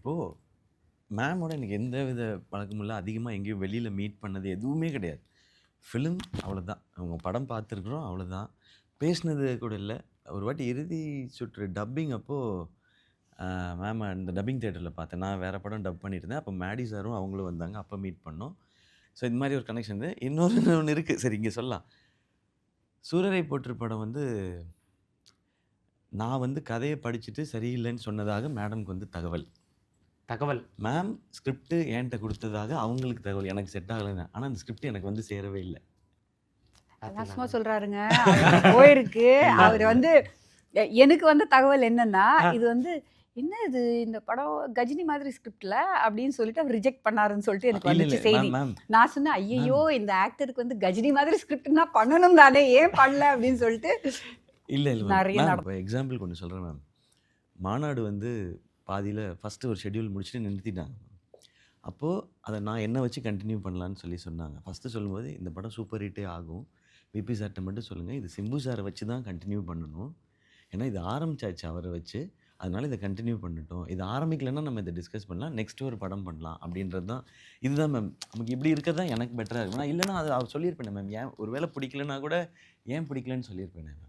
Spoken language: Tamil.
இப்போது மேமோட எனக்கு எந்த வித பழக்கமும் இல்ல. அதிகமா எங்கேயும் வெளியில மீட் பண்ணது எதுவுமே கிடையாது. ஃபிலிம் அவ்வளோதான். அவங்க படம் பார்த்துருக்குறோம் அவ்வளோதான். பேசினது கூட இல்ல. ஒரு வாட்டி இறுதி சுற்று டப்பிங் அப்போ மேம இந்த டப்பிங் தியேட்டர்ல பார்த்தேன். நான் வேற படம் டப் பண்ணியிருந்தேன். அப்போ மேடி சாரும் அவங்களும் வந்தாங்க. அப்போ மீட் பண்ணோம். ஸோ இந்த மாரி ஒரு கனெக்ஷன் இது. இன்னொரு ஒண்ணு இருக்கு. சரி இங்க சொல்லலாம். சூரரை போற்று படம் வந்து நான் வந்து கதைய படிச்சுட்டு சரியில்லன்னு சொன்னதாக மேடம்க்கு வந்து தகவல். தகவல். மேம் ஸ்கிரிப்ட் என்ட்ட குடுத்ததாக அவங்களுக்கு தகவல். எனக்கு செட் ஆகலன்னு. ஆனா அந்த ஸ்கிரிப்ட் எனக்கு வந்து சேரவே இல்ல. சும்மா சொல்றாருங்க. அவருக்கு போயிருக்கு. அவரு வந்து எனக்கு வந்த தகவல் என்னன்னா, இது வந்து என்ன இது இந்த படம் கஜினி மாதிரி ஸ்கிரிப்ட்ல அப்படின்னு சொல்லிட்டு அவர் ரிஜெக்ட் பண்ணாருன்னு சொல்லிட்டு எனக்கு இல்ல, இல்ல. வந்துச்சு செய்தி. மேம் நான் சொன்னேன், ஐயையோ இந்த ஆக்டருக்கு வந்து கஜினி மாதிரி ஸ்கிரிப்ட்னா பண்ணணும் தானே, ஏன் பண்ணல அப்படின்னு சொல்லிட்டு இல்ல, இல்ல மேம். நிறைய மேம் நட இப்போ எக்ஸாம்பிளுக்கு ஒண்ணு சொல்றேன் மேம். மாநாடு வந்து பாதியில ஃபர்ஸ்ட்டு ஒரு ஷெட்யூல் முடிச்சுட்டு நிறுத்திட்டாங்க. அப்போ அத நான் என்ன வச்சு கன்டின்யூ பண்ணலான்னு சொல்லி சொன்னாங்க. ஃபர்ஸ்ட்டு சொல்லும்போது இந்த படம் சூப்பர் ஹிட்டே ஆகும். விபி சார்ட்ட மட்டும் சொல்லுங்க. இது சிம்பு சார வச்சு தான் கன்டின்யூ பண்ணணும். ஏன்னா இது ஆரம்பிச்சாச்சு அவர வச்சு. அதனால இத கன்டின்யூ பண்ணட்டும். இது ஆரம்பிக்கலன்னா நம்ம இத டிஸ்கஸ் பண்ணலாம். நெக்ஸ்ட் ஒரு படம் பண்ணலாம் அப்படின்றது தான். இதுதான் மேம். நமக்கு இப்படி இருக்கிறது தான் எனக்கு பெட்டரா இருக்கும். நான் இல்லன்னா அது அவர் சொல்லியிருப்பேனே மேம். ஏன் ஒரு வேளை பிடிக்கலன்னா கூட ஏன் பிடிக்கலன்னு சொல்லியிருப்பேனே மேம்.